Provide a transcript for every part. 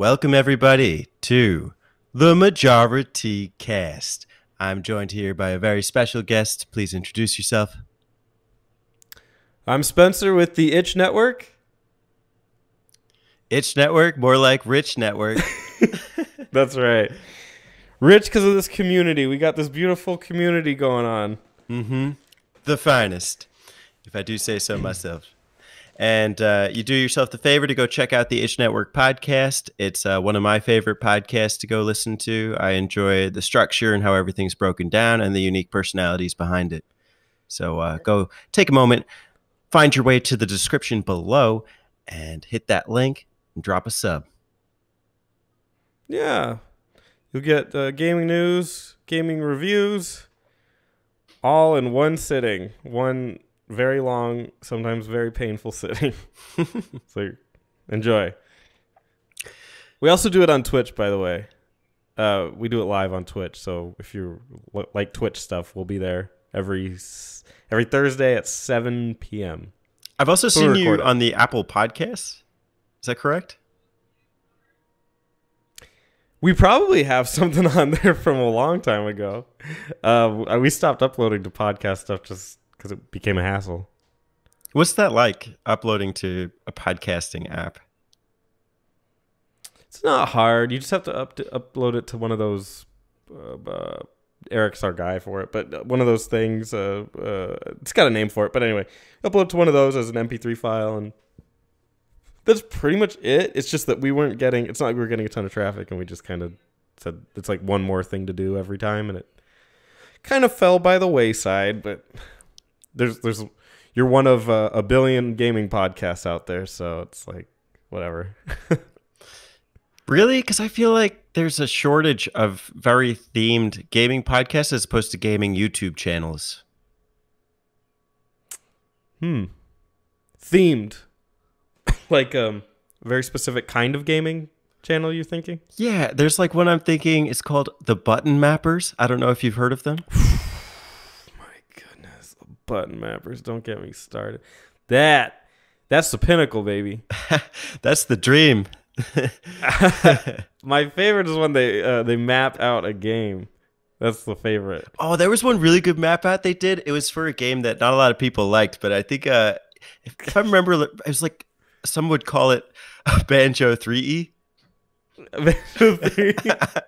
Welcome, everybody, to the Majora T cast. I'm joined here by a very special guest. Please introduce yourself. I'm Spencer with the Itch Network. Itch Network, more like Rich Network. That's right. Rich because of this community. We got this beautiful community going on. Mm-hmm. The finest, if I do say so myself. And you do yourself the favor to go check out the Itch Network podcast. It's one of my favorite podcasts to go listen to. I enjoy the structure and how everything's broken down and the unique personalities behind it. So go take a moment, find your way to the description below, and hit that link and drop a sub. Yeah. You'll get gaming news, gaming reviews, all in one sitting. One very long, sometimes very painful sitting. So enjoy. We also do it on Twitch, by the way. We do it live on Twitch. So if you like Twitch stuff, we'll be there every Thursday at 7 p.m. I've also seen you on the Apple Podcasts. Is that correct? We probably have something on there from a long time ago. We stopped uploading to podcast stuff just because it became a hassle. What's that like, uploading to a podcasting app? It's not hard. You just have to upload it to one of those. Eric's our guy for it, but one of those things. It's got a name for it, but anyway, upload to one of those as an MP3 file, and that's pretty much it. It's just that we weren't getting. It's not like we were getting a ton of traffic, and we just kind of said it's like one more thing to do every time, and it kind of fell by the wayside. But you're one of a billion gaming podcasts out there, so it's like whatever. Really? Because I feel like there's a shortage of very themed gaming podcasts as opposed to gaming YouTube channels. Themed. Like very specific kind of gaming channel, you're thinking? Yeah, there's like one I'm thinking. It's called The Button Mappers. I don't know if you've heard of them. My goodness. Button Mappers. Don't get me started. That's the pinnacle, baby. That's the dream. My favorite is when they map out a game. That's the favorite. Oh, there was one really good map out they did. It was for a game that not a lot of people liked, but I think if I remember, it was like some would call it Banjo 3E. Banjo 3E.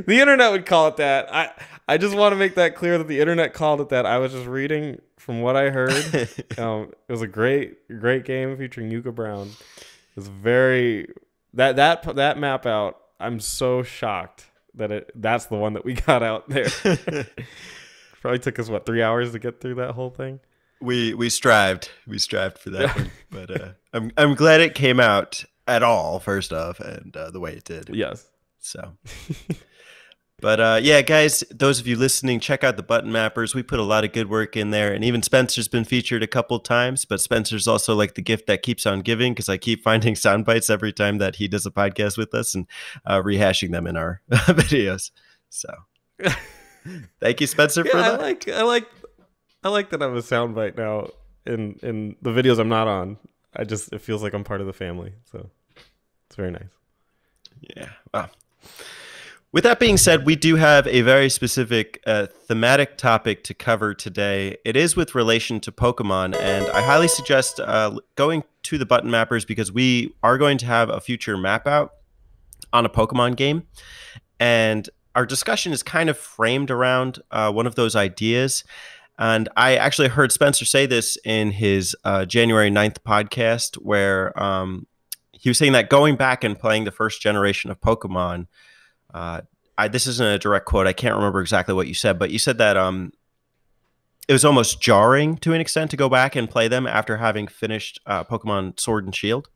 The internet would call it that. I just want to make that clear that the internet called it that. I was just reading from what I heard. It was a great game featuring Yuka Brown. It's very that map out. I'm so shocked that that's the one that we got out there. Probably took us 3 hours to get through that whole thing. We strived for that one, but I'm glad it came out at all. First off, and the way it did. Yes. So. But yeah, guys, those of you listening, check out the Button Mappers. We put a lot of good work in there, and even Spencer's been featured a couple times. But Spencer's also like the gift that keeps on giving, because I keep finding sound bites every time that he does a podcast with us and rehashing them in our videos. So, thank you, Spencer, for that. I like that I'm a soundbite now in the videos I'm not on. It feels like I'm part of the family, so it's very nice. Yeah. Wow. With that being said, we do have a very specific thematic topic to cover today. It is with relation to Pokemon, and I highly suggest going to the Button Mappers because we are going to have a future map out on a Pokemon game. And our discussion is kind of framed around one of those ideas. And I actually heard Spencer say this in his January 9th podcast, where he was saying that going back and playing the first generation of Pokemon, this isn't a direct quote. I can't remember exactly what you said, but you said that it was almost jarring to an extent to go back and play them after having finished Pokemon Sword and Shield.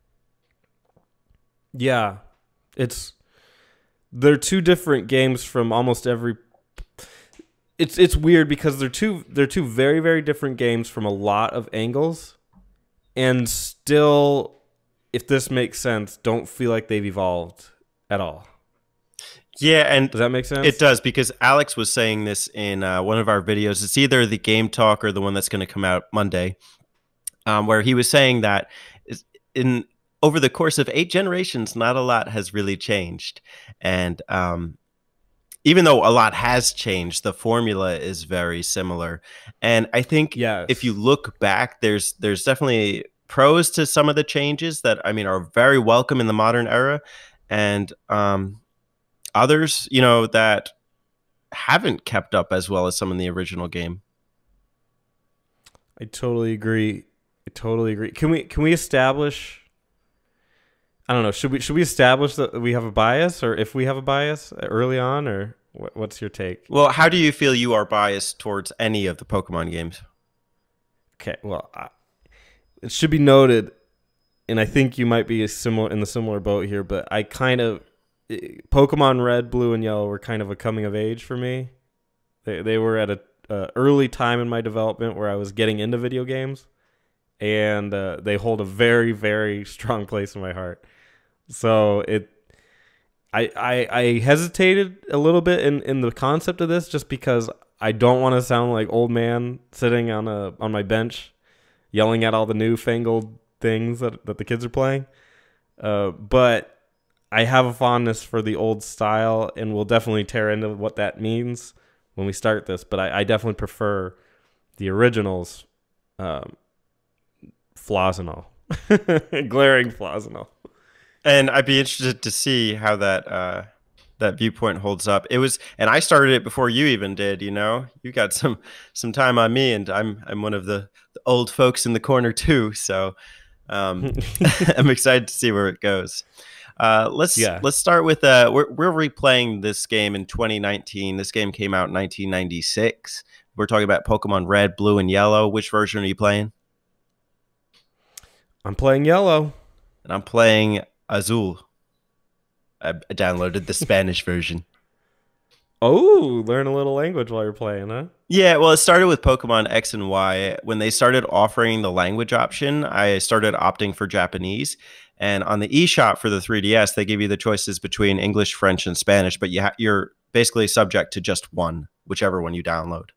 Yeah, they're two different games from almost every. It's weird because they're two very, very different games from a lot of angles, and still, if this makes sense, don't feel like they've evolved at all. Yeah, and does that make sense? It does, because Alex was saying this in one of our videos. It's either the Game Talk or the one that's going to come out Monday, where he was saying that in over the course of 8 generations, not a lot has really changed. And even though a lot has changed, the formula is very similar. And I think if you Yes. look back, there's definitely pros to some of the changes that I mean are very welcome in the modern era, and others, that haven't kept up as well as some in the original game. I totally agree. I totally agree. Can we establish? I don't know. Should we establish that we have a bias, or if we have a bias early on, or what's your take? Well, how do you feel you are biased towards any of the Pokemon games? Okay. Well, it should be noted, and I think you might be in the similar boat here, but I kind of Pokemon Red, Blue, and Yellow were kind of a coming of age for me. They were at a early time in my development where I was getting into video games, and they hold a very, very strong place in my heart. So I hesitated a little bit in the concept of this, just because I don't want to sound like old man sitting on my bench yelling at all the newfangled things that the kids are playing. But I have a fondness for the old style, and we'll definitely tear into what that means when we start this. But I definitely prefer the originals, flaws and all, glaring flaws and all. And I'd be interested to see how that viewpoint holds up. And I started it before you even did. You got some time on me, and I'm one of the old folks in the corner too. So I'm excited to see where it goes. Let's start with we're replaying this game in 2019. This game came out in 1996. We're talking about Pokemon Red, Blue, and Yellow. Which version are you playing? I'm playing Yellow. And I'm playing Azul. I downloaded the Spanish version. Oh, learn a little language while you're playing, huh? Yeah, well, it started with Pokemon X and Y. When they started offering the language option, I started opting for Japanese. And on the eShop for the 3DS, they give you the choices between English, French, and Spanish, but you're basically subject to just one, whichever one you download.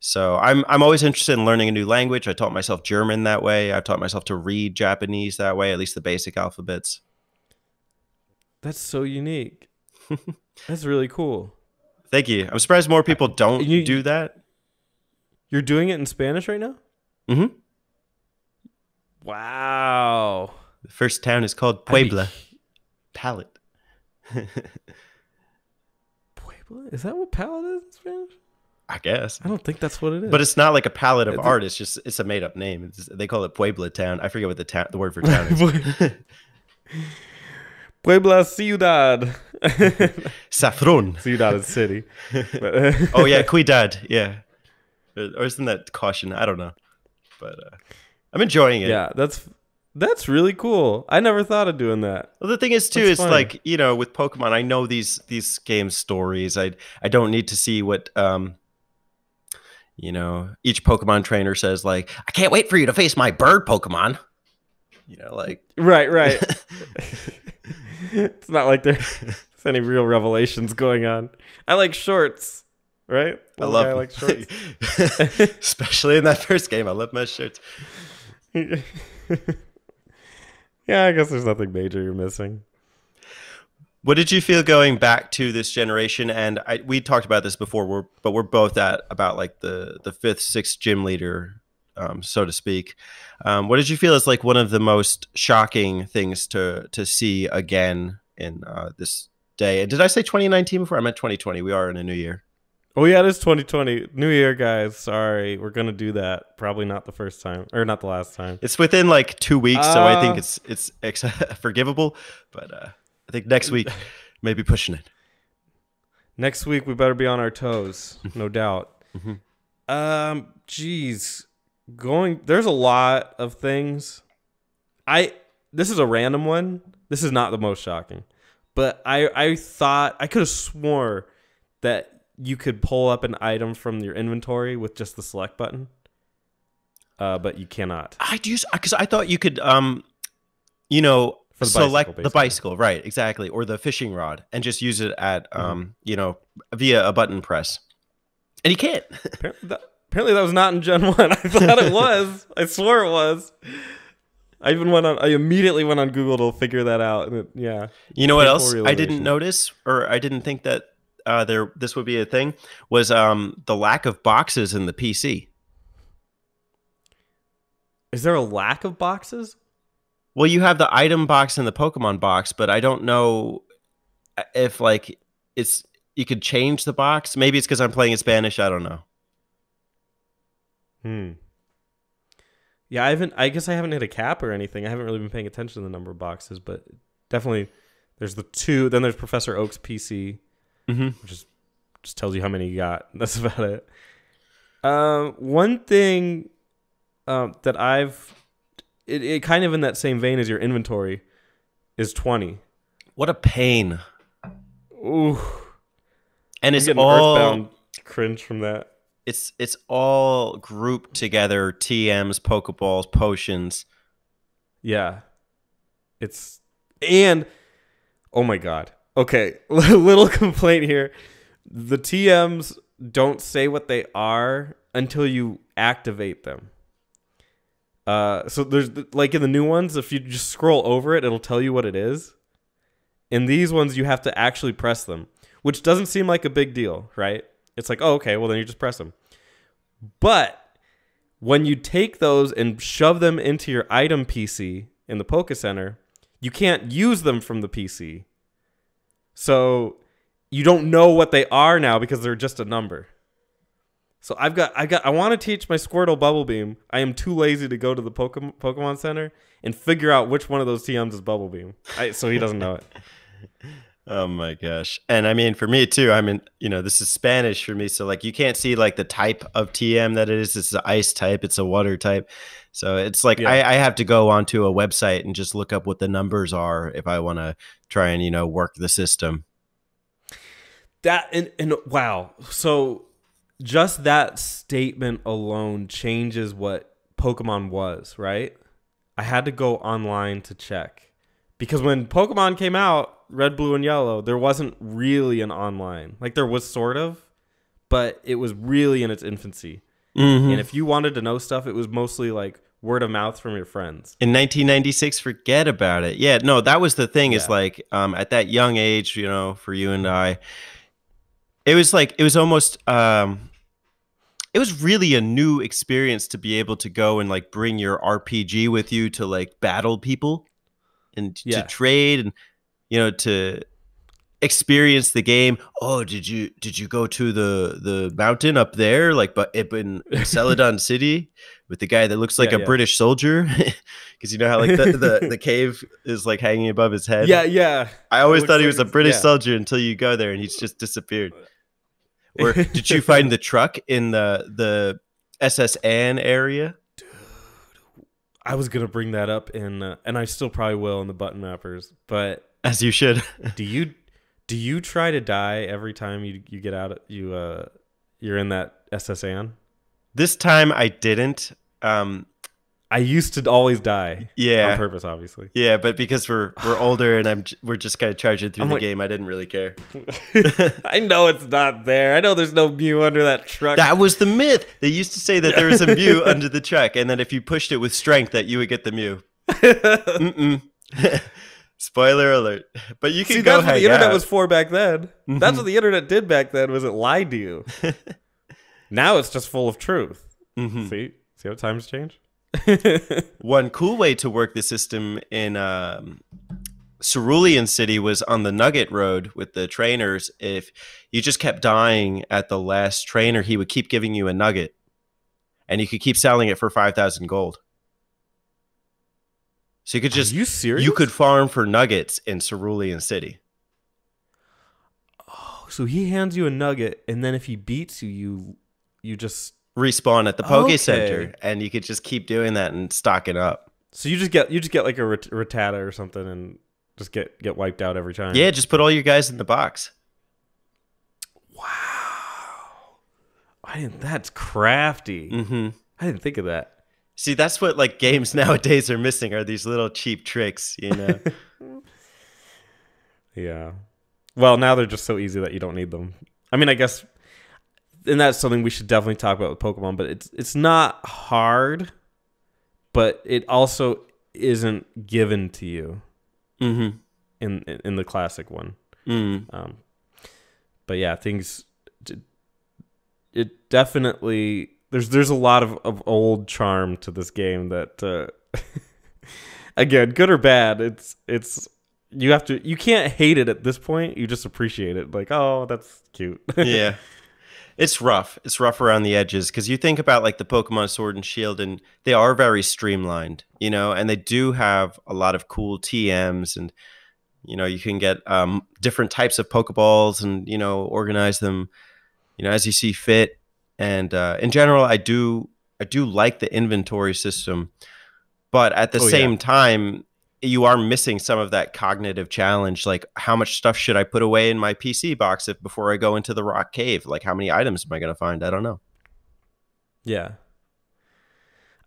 So I'm always interested in learning a new language. I taught myself German that way. I taught myself to read Japanese that way, at least the basic alphabets. That's so unique. That's really cool. Thank you. I'm surprised more people don't do that. You're doing it in Spanish right now? Mm-hmm. Wow. The first town is called Puebla. Palette. Puebla? Is that what palette is in Spanish? I guess. I don't think that's what it is. But it's not like a palette of art. It's a made up name. They call it Puebla town. I forget what the word for town is. Puebla Ciudad. Saffron. Ciudad is city. Oh yeah, Cuidad. Yeah. Or isn't that caution? I don't know. But I'm enjoying it. Yeah, that's really cool. I never thought of doing that. Well, the thing is too, is like, with Pokemon, I know these games stories. I don't need to see what each Pokemon trainer says, like, I can't wait for you to face my bird Pokemon. Like Right. It's not like there's any real revelations going on. I like shorts, right? I like shorts. Especially in that first game. I love my shirts. Yeah, I guess there's nothing major you're missing. What did you feel going back to this generation? And we talked about this before, but we're both at about like the 5th, 6th gym leader, so to speak. What did you feel is like one of the most shocking things to see again in this day? Did I say 2019 before? I meant 2020. We are in a new year. Oh yeah, it is 2020. New year, guys. Sorry, we're gonna do that. Probably not the first time, or not the last time. It's within like 2 weeks, so I think it's forgivable. But I think next week maybe pushing it. Next week we better be on our toes, no doubt. Mm-hmm. Geez, there's a lot of things. This is a random one. This is not the most shocking, but I thought I could have swore that you could pull up an item from your inventory with just the select button, but you cannot. Because I thought you could, select the bicycle, right? Exactly, or the fishing rod, and just use it at, via a button press, and you can't. Apparently that was not in Gen 1. I thought it was. I swore it was. I immediately went on Google to figure that out. And yeah. You know what else I didn't notice, or I didn't think that this would be a thing, was the lack of boxes in the PC. Is there a lack of boxes? Well, you have the item box and the Pokemon box, but I don't know if like you could change the box. Maybe it's because I'm playing in Spanish. I don't know. Yeah, I guess I haven't hit a cap or anything. I haven't really been paying attention to the number of boxes, but definitely there's the 2. Then there's Professor Oak's PC, which just tells you how many you got. That's about it. One thing that it kind of in that same vein as your inventory is 20. What a pain. Ooh. And it's all Earthbound cringe from that. It's all grouped together, TMs, Pokeballs, potions. Yeah. And oh my god. Okay, little complaint here. The TMs don't say what they are until you activate them. So there's like in the new ones, if you just scroll over it, it'll tell you what it is. In these ones, you have to actually press them, which doesn't seem like a big deal, right? It's like, oh, okay, well then you just press them. But when you take those and shove them into your item PC in the Poke Center, you can't use them from the PC. So you don't know what they are now because they're just a number. So I want to teach my Squirtle Bubble Beam. I am too lazy to go to the Pokemon Center and figure out which one of those TMs is Bubble Beam. So he doesn't know it. Oh my gosh. And I mean, for me too, I mean, this is Spanish for me. So like, you can't see like the type of TM that it is. It's an ice type. It's a water type. So it's like, yeah. I have to go onto a website and just look up what the numbers are if I want to try and, work the system. That and wow. So just that statement alone changes what Pokemon was, right? I had to go online to check. Because when Pokemon came out, Red, Blue, and Yellow, there wasn't really an online. Like, there was sort of, but it was really in its infancy. Mm-hmm. And if you wanted to know stuff, it was mostly like word of mouth from your friends. In 1996, forget about it. Yeah, no, that was the thing is like, at that young age, for you and I, it was like, it was almost, it was really a new experience to be able to go and like bring your RPG with you to like battle people and to trade and, to experience the game. Oh, did you go to the mountain up there, like, but in Celadon City with the guy that looks like a British soldier? Because you know how like the cave is like hanging above his head. Yeah. I always thought he was a British soldier until you go there and he's just disappeared. Or did you find the truck in the SSN area? Dude, I was gonna bring that up and I still probably will in the button mappers, but as you should. Do you try to die every time you get out? You're in that SSN. This time I didn't. I used to always die. Yeah, on purpose, obviously. Yeah, but because we're older and we're just kind of charging through the game, I didn't really care. I know it's not there. I know there's no Mew under that truck. That was the myth. They used to say that there was a Mew under the truck, and then if you pushed it with strength, that you would get the Mew. Spoiler alert. But you can go hang out. That's what the internet was for back then. Mm-hmm. That's what the internet did back then. Was it lied to you? Now it's just full of truth. Mm-hmm. See how times change. One cool way to work the system in Cerulean City was on the Nugget Road with the trainers. If you just kept dying at the last trainer, he would keep giving you a nugget, and you could keep selling it for 5,000 gold. So you could just— Are you serious? You could farm for nuggets in Cerulean City. Oh, so he hands you a nugget, and then if he beats you, you just respawn at the Poke Center, and you could just keep doing that and stocking up. So you just get like a Rattata or something, and just get wiped out every time. Yeah, just put all your guys in the box. Wow, that's crafty. Mm-hmm. I didn't think of that. See, that's what like games nowadays are missing, are these little cheap tricks, Yeah. Well, now they're just so easy that you don't need them. I mean, I guess, and that's something we should definitely talk about with Pokemon, but it's not hard, but it also isn't given to you Mm-hmm. in the classic one. Mm. But yeah, it definitely there's a lot of old charm to this game that again, good or bad, it's you can't hate it at this point. You just appreciate it. Like, oh, that's cute. Yeah. It's rough. It's rough around the edges because you think about like the Pokemon Sword and Shield, and they are very streamlined, and they do have a lot of cool TMs, and you can get different types of Pokeballs, and organize them, as you see fit. And in general, I do like the inventory system, but at the Oh yeah. same time, you are missing some of that cognitive challenge. Like, how much stuff should I put away in my PC box before I go into the rock cave? Like, how many items am I going to find? I don't know. Yeah.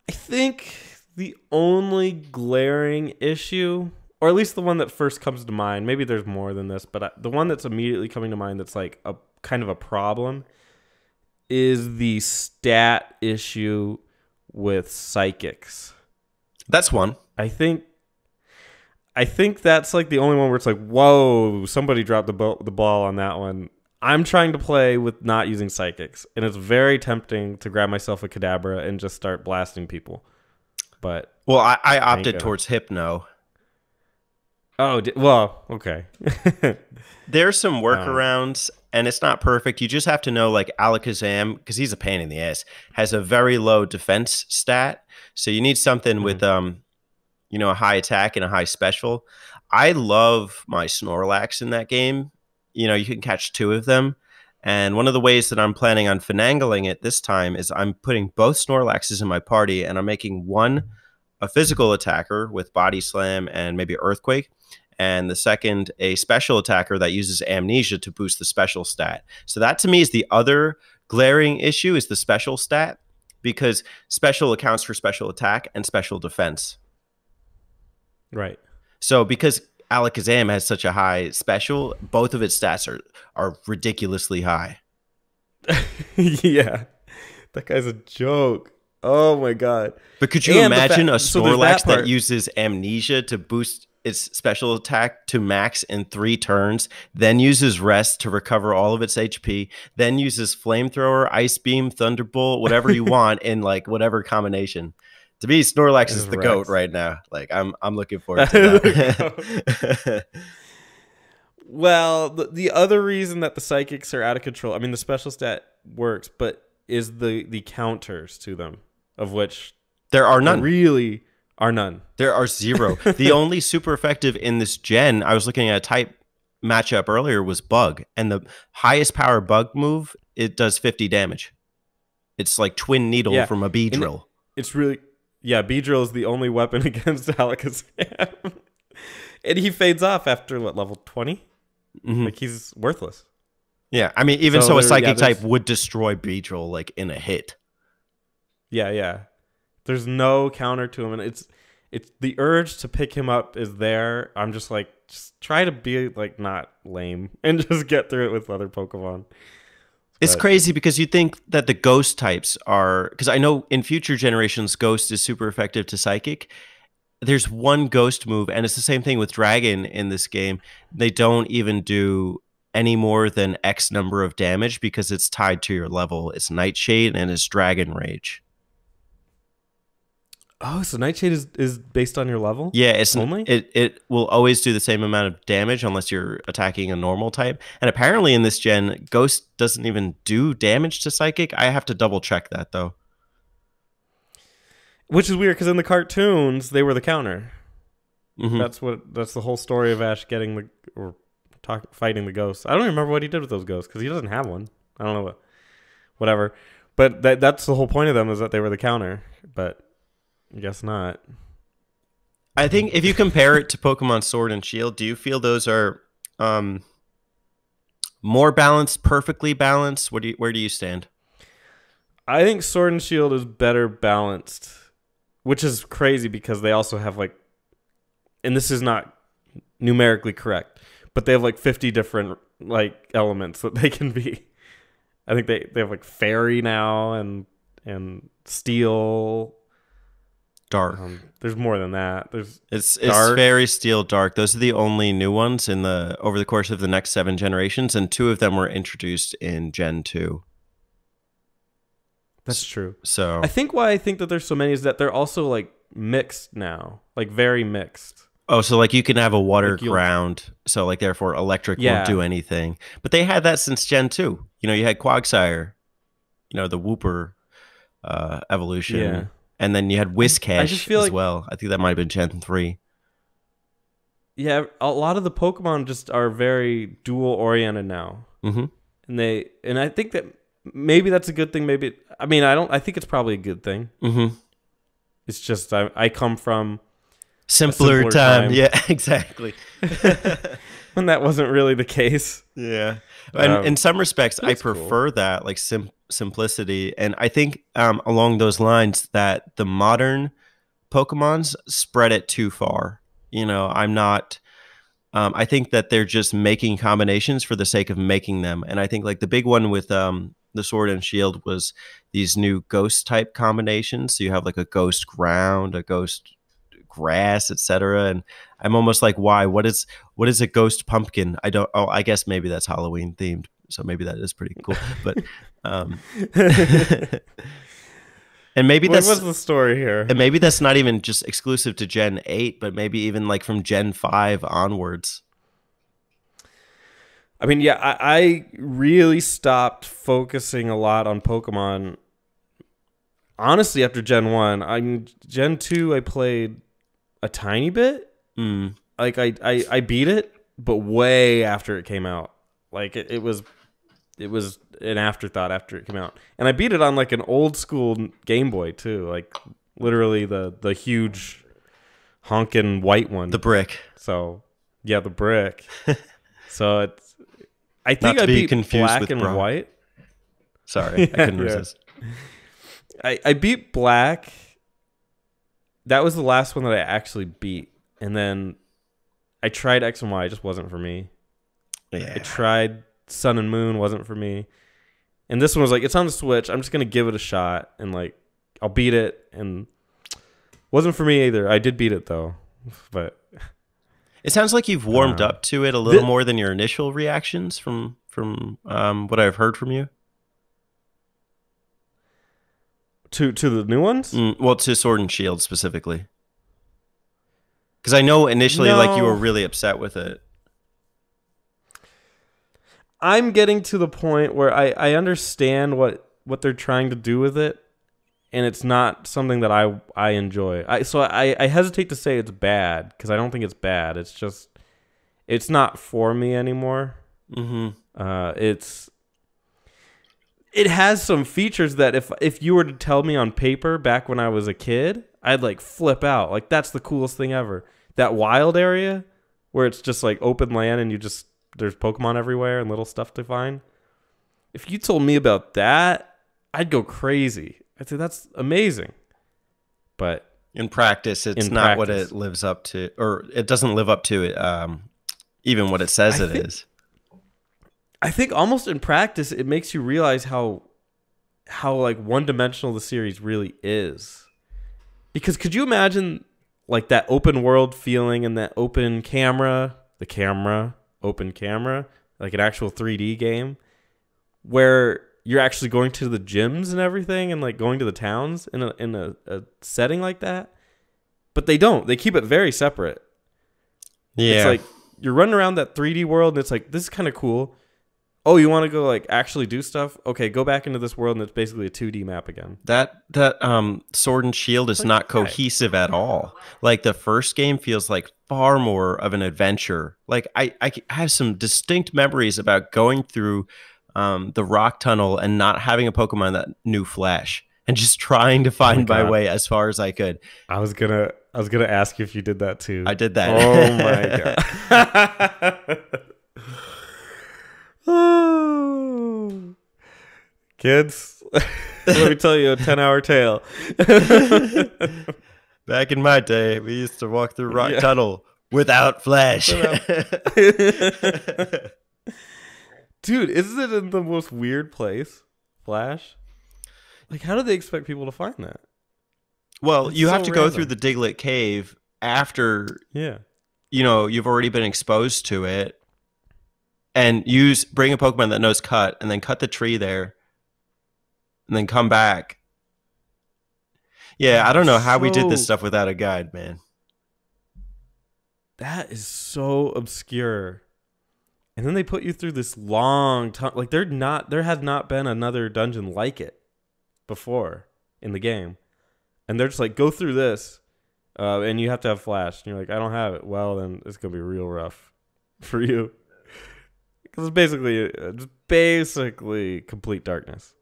I think the only glaring issue, or at least the one that first comes to mind, maybe there's more than this, but the one that's immediately coming to mind that's like a kind of a problem is the stat issue with psychics. That's one. I think that's like the only one where it's like, whoa, somebody dropped the ball on that one. I'm trying to play with not using psychics, and it's very tempting to grab myself a Kadabra and just start blasting people. But Well, I opted towards Hypno. Oh, well, okay. There's some workarounds, and it's not perfect. You just have to know, like, Alakazam, because he's a pain in the ass, has a very low defense stat. So you need something with, a high attack and a high special. I love my Snorlax in that game. You can catch two of them. And one of the ways that I'm planning on finagling it this time is I'm putting both Snorlaxes in my party, and I'm making one a physical attacker with Body Slam and maybe Earthquake, and the second a special attacker that uses Amnesia to boost the special stat. So that to me is the other glaring issue, is the special stat, because special accounts for special attack and special defense. Right. So because Alakazam has such a high special, both of its stats are ridiculously high. Yeah. That guy's a joke. Oh my god. But could you imagine a Snorlax that uses Amnesia to boost its special attack to max in 3 turns, then uses Rest to recover all of its HP, then uses Flamethrower, Ice Beam, Thunderbolt, whatever you want in like whatever combination? To me, Snorlax is the GOAT right now. Like, I'm looking forward to that. Well, the other reason that the psychics are out of control, I mean, the special stat works, but is the counters to them, of which there are none. Really are none. There are 0. The only super effective in this gen, I was looking at a type matchup earlier, was Bug. And the highest power Bug move, it does 50 damage. It's like Twin Needle from a Beedrill. It's really... Yeah, Beedrill is the only weapon against Alakazam. And he fades off after, what, level 20? Mm-hmm. Like, he's worthless. Yeah, I mean, even so a Psychic type would destroy Beedrill, like, in a hit. Yeah. There's no counter to him, and it's the urge to pick him up is there. I'm just like, just try to be, like, not lame, and just get through it with other Pokemon. It's crazy because you think that the Ghost types are... Because I know in future generations, Ghost is super effective to Psychic. There's one Ghost move, and it's the same thing with Dragon in this game. They don't even do any more than X number of damage because it's tied to your level. It's Nightshade and it's Dragon Rage. Oh, so Nightshade is based on your level? Yeah, it's only? It will always do the same amount of damage unless you're attacking a normal type. And apparently in this gen, Ghost doesn't even do damage to Psychic. I have to double check that though. Which is weird because in the cartoons they were the counter. Mm-hmm. That's the whole story of Ash getting fighting the ghosts. I don't even remember what he did with those ghosts because he doesn't have one. I don't know whatever. But that's the whole point of them, is that they were the counter. But I guess not. I think if you compare it to Pokemon Sword and Shield, do you feel those are more balanced, perfectly balanced? Where do you stand? I think Sword and Shield is better balanced, which is crazy because they also have like, and this is not numerically correct, but they have like 50 different like elements that they can be. I think they have like fairy now and steel. Dark. There's more than that. It's Dark. Fairy, Steel, Dark. Those are the only new ones over the course of the next 7 generations, and 2 of them were introduced in Gen 2. That's true. So I think why I think that there's so many is that they're also like mixed now, like very mixed. so like you can have a water Like ground, so like therefore electric Yeah. won't do anything. But they had that since Gen 2. You know, you had Quagsire, you know, the Wooper evolution. Yeah. And then you had Whiscash feel as like- well. I think that might have been Gen 3. Yeah, a lot of the Pokemon just are very dual oriented now. Mm-hmm. And I think that maybe that's a good thing. Maybe I think it's probably a good thing. Mm-hmm. It's just I come from Simpler time. Yeah, exactly. when that wasn't really the case. Yeah. And in some respects, I that's prefer that, like simplicity. And I think along those lines that the modern Pokemons spread it too far. You know, I'm not... I think that they're just making combinations for the sake of making them. And I think like the big one with the Sword and Shield was these new ghost type combinations. So you have like a ghost ground, a ghost grass, etc. And I'm almost like, why? What is a ghost pumpkin? I guess maybe that's Halloween themed. So maybe that is pretty cool. But and maybe What's that's the story here? and maybe that's not even just exclusive to Gen 8, but maybe even like from Gen 5 onwards. I mean, yeah, I really stopped focusing a lot on Pokemon. Honestly, after Gen 1, I mean, Gen 2, I played a tiny bit. Like I beat it, but way after it came out. Like it was an afterthought after it came out, and I beat it on like an old school Game Boy too, like literally the huge honking white one, The brick. So yeah, the brick. So it's I think Not to I be beat confused Black with and Brown. White. Sorry, I couldn't Yeah. resist. I beat Black. That was the last one that I actually beat, and then I tried X and Y. It just wasn't for me. Yeah. I tried Sun and Moon, wasn't for me. And this one was like, it's on the Switch. I'm just going to give it a shot. And like, I'll beat it. And wasn't for me either. I did beat it though. But It sounds like you've warmed up to it a little more than your initial reactions from what I've heard from you. to the new ones? Well, to Sword and Shield specifically. Because I know initially like you were really upset with it. I'm getting to the point where I understand what they're trying to do with it, and it's not something that I enjoy. I hesitate to say it's bad because I don't think it's bad. It's just it's not for me anymore. It has some features that if you were to tell me on paper back when I was a kid, I'd like flip out. Like that's the coolest thing ever. That wild area where it's just like open land and there's Pokemon everywhere and little stuff to find. If you told me about that, I'd go crazy. I'd say that's amazing. But in practice, it's not what it lives up to, or it doesn't live up to it, even what it says it is. I think almost in practice, it makes you realize how like one-dimensional the series really is. Because could you imagine like that open world feeling and that open camera, open camera, like an actual 3D game where you're actually going to the gyms and everything and like going to the towns in a setting like that? But they don't. They keep it very separate. Yeah. It's like you're running around that 3D world and it's like, this is kind of cool. Oh, you want to go like actually do stuff? Okay, go back into this world and it's basically a 2D map again. That Sword and Shield is not cohesive at all. Like the first game feels like far more of an adventure. Like I have some distinct memories about going through the rock tunnel and not having a Pokemon that knew Flash and just trying to find my way as far as I could. I was gonna ask you if you did that too. I did that. Oh my god. Oh. Kids, let me tell you a 10-hour tale. Back in my day, we used to walk through rock tunnel without Flash. Dude, isn't it in the most weird place? Flash? Like, how do they expect people to find that? Well, It's you have so to go through random. the Diglett cave after, Yeah. you've already been exposed to it, and bring a Pokemon that knows cut, and then cut the tree there, and then come back. Yeah, I don't know how we did this So stuff without a guide, man. that is so obscure. And then they put you through this long time. Like there has not been another dungeon like it before in the game. And they're just like, go through this, and you have to have flash. And you're like, I don't have it. Well, then it's gonna be real rough for you because it's basically complete darkness.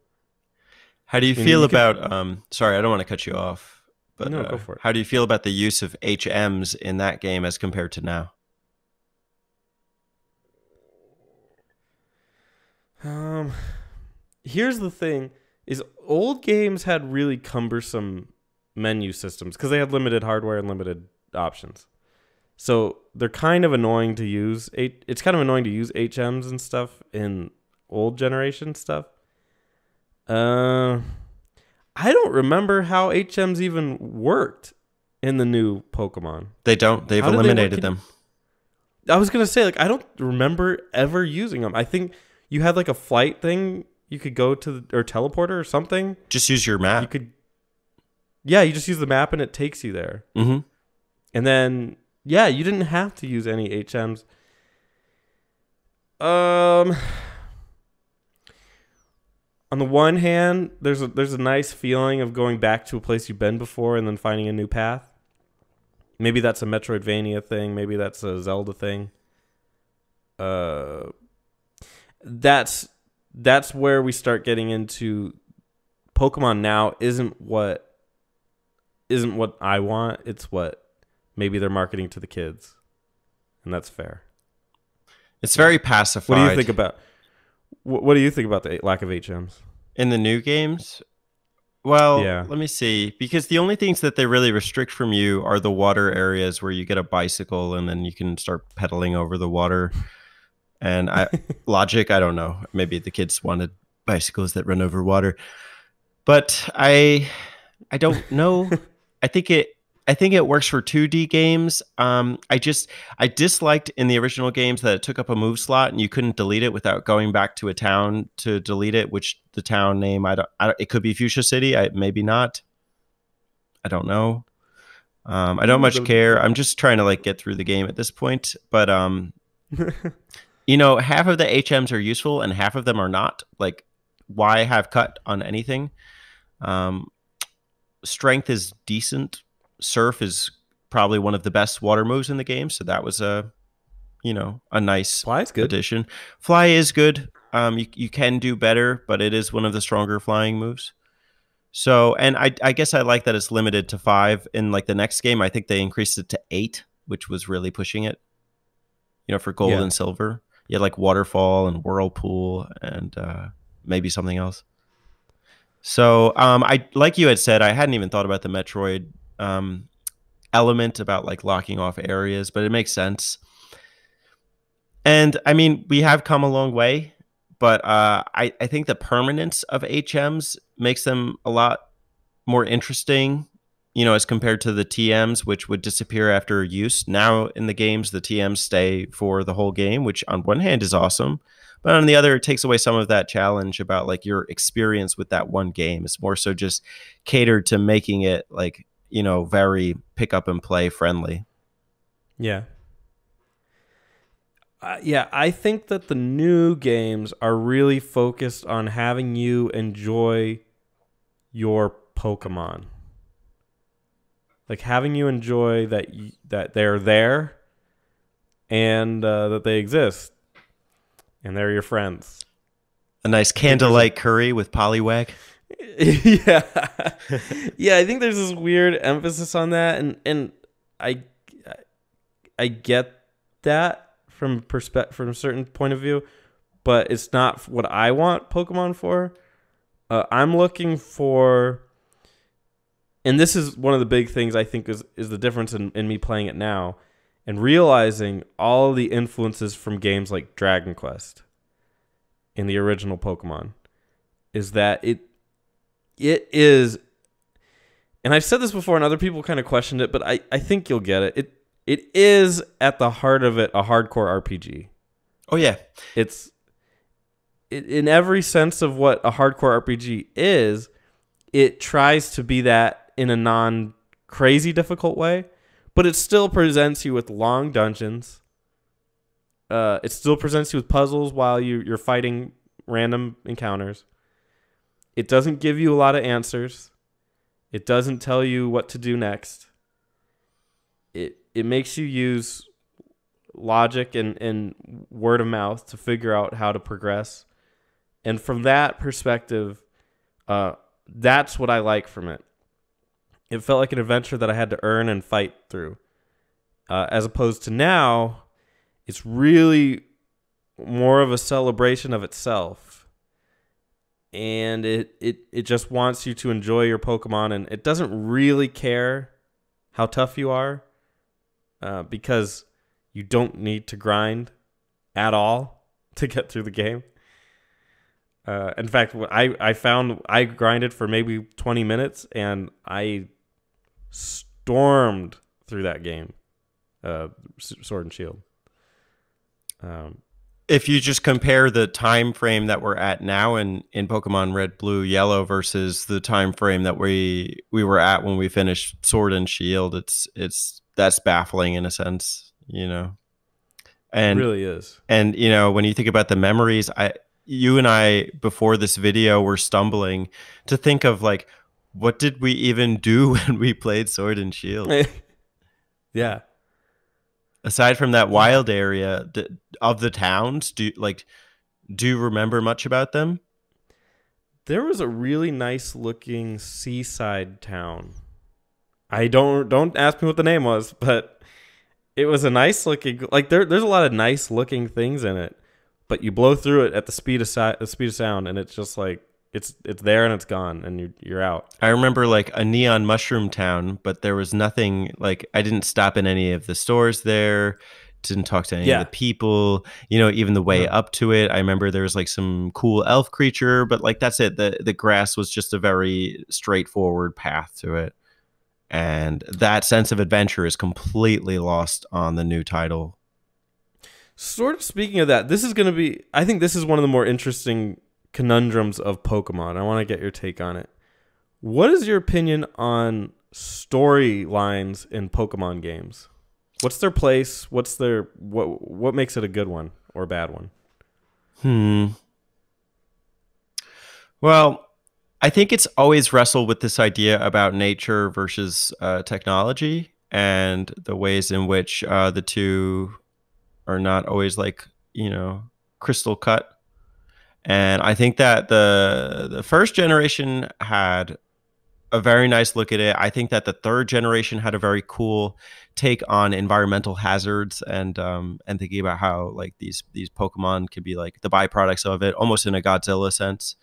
How do you And feel you could about sorry, I don't want to cut you off, but no go for it. how do you feel about the use of HMs in that game as compared to now? Um, Here's the thing: is old games had really cumbersome menu systems because they had limited hardware and limited options. So they're kind of annoying to use. It's kind of annoying to use HMs and stuff in old generation stuff. Uh, I don't remember how HMs even worked in the new Pokemon. They don't. They've How did they work? eliminated them. I was gonna say, like, I don't remember ever using them. I think you had like a flight thing. You could go to or teleporter or something. Just use your You map. could, yeah, you just use the map and it takes you there. Mm-hmm. And then, yeah, you didn't have to use any HMs. On the one hand, there's a nice feeling of going back to a place you've been before and then finding a new path. Maybe that's a Metroidvania thing. Maybe that's a Zelda thing. That's where we start getting into Pokemon now isn't what I want. It's what maybe they're marketing to the kids, and that's fair. It's very pacified. What do you think about? What do you think about the lack of HMs in the new games? Well, Yeah. let me see. Because the only things that they really restrict from you are the water areas where you get a bicycle and then you can start pedaling over the water. And logic, I don't know. Maybe the kids wanted bicycles that run over water. But I don't know. I think it works for 2D games. I disliked in the original games that it took up a move slot and you couldn't delete it without going back to a town to delete it. Which the town name I don't it could be Fuchsia City. Maybe not. I don't know. I don't much care. I'm just trying to like get through the game at this point. But half of the HMs are useful and half of them are not. Like, why have cut on anything? Strength is decent. Surf is probably one of the best water moves in the game, so that was a nice Fly's good. addition. Fly is good. You can do better, but it is one of the stronger flying moves. So, and I guess I like that it's limited to 5. In like the next game, I think they increased it to 8, which was really pushing it. For gold and silver, you had like waterfall and whirlpool and maybe something else. So, I like you had said, I hadn't even thought about the Metroid element about like locking off areas, but it makes sense. And I mean, we have come a long way, but I think the permanence of HMs makes them a lot more interesting, as compared to the TMs, which would disappear after use. Now in the games, the TMs stay for the whole game, which on one hand is awesome, but on the other, it takes away some of that challenge about like your experience with that one game. It's more so just catered to making it like, very pick up and play friendly. Yeah. Yeah, I think that the new games are really focused on having you enjoy your Pokemon. Like having you enjoy that they're there and that they exist and they're your friends. A nice candlelight curry with Poliwag. Yeah. Yeah, I think there's this weird emphasis on that and I get that from a certain point of view, but it's not what I want Pokemon for. I'm looking for, and this is one of the big things I think is the difference in me playing it now and realizing all of the influences from games like Dragon Quest in the original Pokemon is that it is and I've said this before, and other people kind of questioned it, but I think you'll get it. It is at the heart of it a hardcore RPG. Oh yeah, In every sense of what a hardcore RPG is, it tries to be that in a non-crazy difficult way, but it still presents you with long dungeons. It still presents you with puzzles while you're fighting random encounters. It doesn't give you a lot of answers. It doesn't tell you what to do next. It makes you use logic and word of mouth to figure out how to progress. And from that perspective, that's what I like from it. It felt like an adventure that I had to earn and fight through. As opposed to now, it's really more of a celebration of itself. And it just wants you to enjoy your Pokemon, and it doesn't really care how tough you are, because you don't need to grind at all to get through the game. In fact, I found I grinded for maybe 20 minutes, and I stormed through that game, Sword and Shield. If you just compare the time frame that we're at now in Pokemon Red, Blue, Yellow versus the time frame that we were at when we finished Sword and Shield, that's baffling in a sense, you know. And it really is. And you know, when you think about the memories, you and I before this video were stumbling to think of like, what did we even do when we played Sword and Shield? Yeah. Aside from that wild area of the towns, do you remember much about them? There was a really nice looking seaside town. I don't ask me what the name was, but it was a nice looking, like there's a lot of nice looking things in it, but you blow through it at the speed of sound, and it's just like it's there and it's gone, and you're out. I remember like a neon mushroom town, but there was nothing, like I didn't stop in any of the stores there, didn't talk to any of the people, you know, even the way up to it. I remember there was like some cool elf creature, but like that's it. The grass was just a very straightforward path to it. And that sense of adventure is completely lost on the new title. Sort of speaking of that, I think this is one of the more interesting conundrums of Pokemon. I want to get your take on it. What is your opinion on storylines in Pokemon games? What's their place? What makes it a good one or a bad one? Well, I think it's always wrestled with this idea about nature versus technology, and the ways in which the two are not always like, you know, crystal cut. And I think that the first generation had a very nice look at it. I think that the third generation had a very cool take on environmental hazards, and thinking about how like these Pokemon could be like the byproducts of it, almost in a Godzilla sense.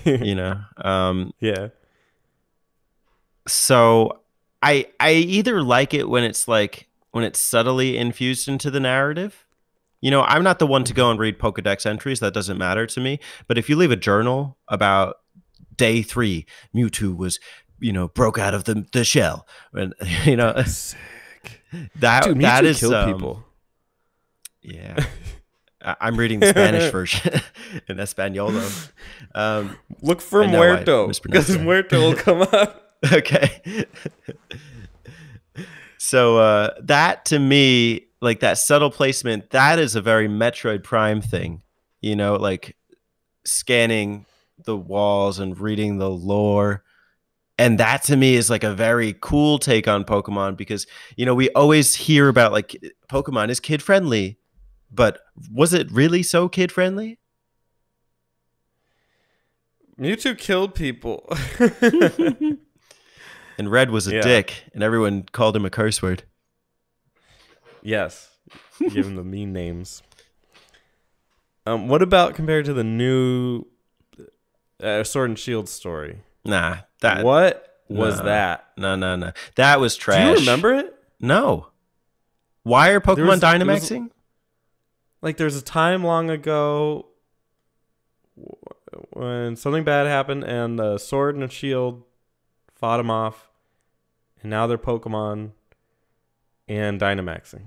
You know. Yeah. So I either like it when it's subtly infused into the narrative. You know, I'm not the one to go and read Pokedex entries. That doesn't matter to me. But if you leave a journal about day 3, Mewtwo was, you know, broke out of the shell, and you know, sick. That Mewtwo is killed people. Yeah, I'm reading the Spanish version in Espanolo. Look for Muerto, because Muerto will come up. Okay. So that to me, like that subtle placement, that is a very Metroid Prime thing, you know, like scanning the walls and reading the lore. And that to me is like a very cool take on Pokemon, because, you know, we always hear about like Pokemon is kid friendly, but was it really so kid friendly? Mewtwo killed people. And Red was a dick, and everyone called him a curse word. Yes. Give him the mean names. What about compared to the new Sword and Shield story? Nah. What was that? No. That was trash. Do you remember it? No. Why are Pokemon Dynamaxing? Like there's a time long ago when something bad happened, and the Sword and Shield fought them off, and now they're Pokemon and Dynamaxing.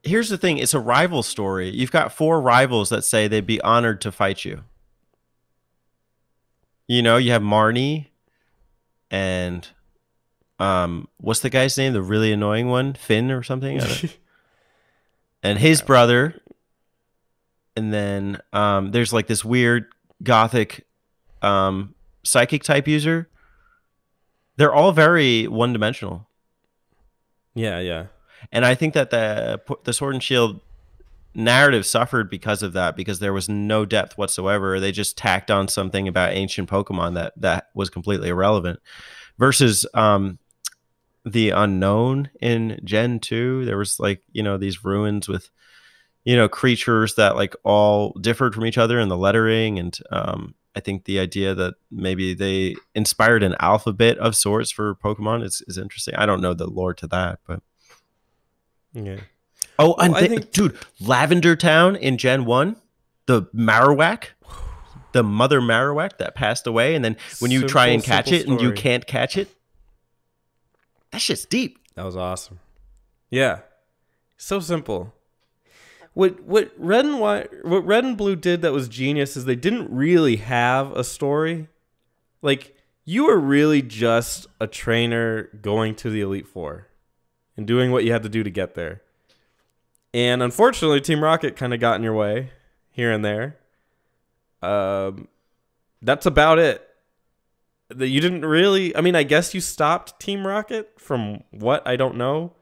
Here's the thing. It's a rival story. You've got 4 rivals that say they'd be honored to fight you. You know, you have Marnie and what's the guy's name? The really annoying one? Finn or something? And his brother. And then there's like this weird gothic psychic type user. They're all very one-dimensional. Yeah, yeah. And I think that the Sword and Shield narrative suffered because of that, because there was no depth whatsoever. They just tacked on something about ancient Pokemon that was completely irrelevant. Versus the unknown in Gen 2, there was like, you know, these ruins with, you know, creatures that like all differed from each other in the lettering. And I think the idea that maybe they inspired an alphabet of sorts for Pokemon is interesting. I don't know the lore to that, but yeah. Oh, and I think, dude, Lavender Town in Gen 1, the Marowak, the mother Marowak that passed away, and then when you try and catch it and you can't catch it, that shit's deep. That was awesome. Yeah. So simple. What Red and Blue did that was genius is they didn't really have a story. Like, you were really just a trainer going to the Elite Four and doing what you had to do to get there. And unfortunately, Team Rocket kind of got in your way here and there. That's about it. That you didn't really... I mean, I guess you stopped Team Rocket from what? I don't know.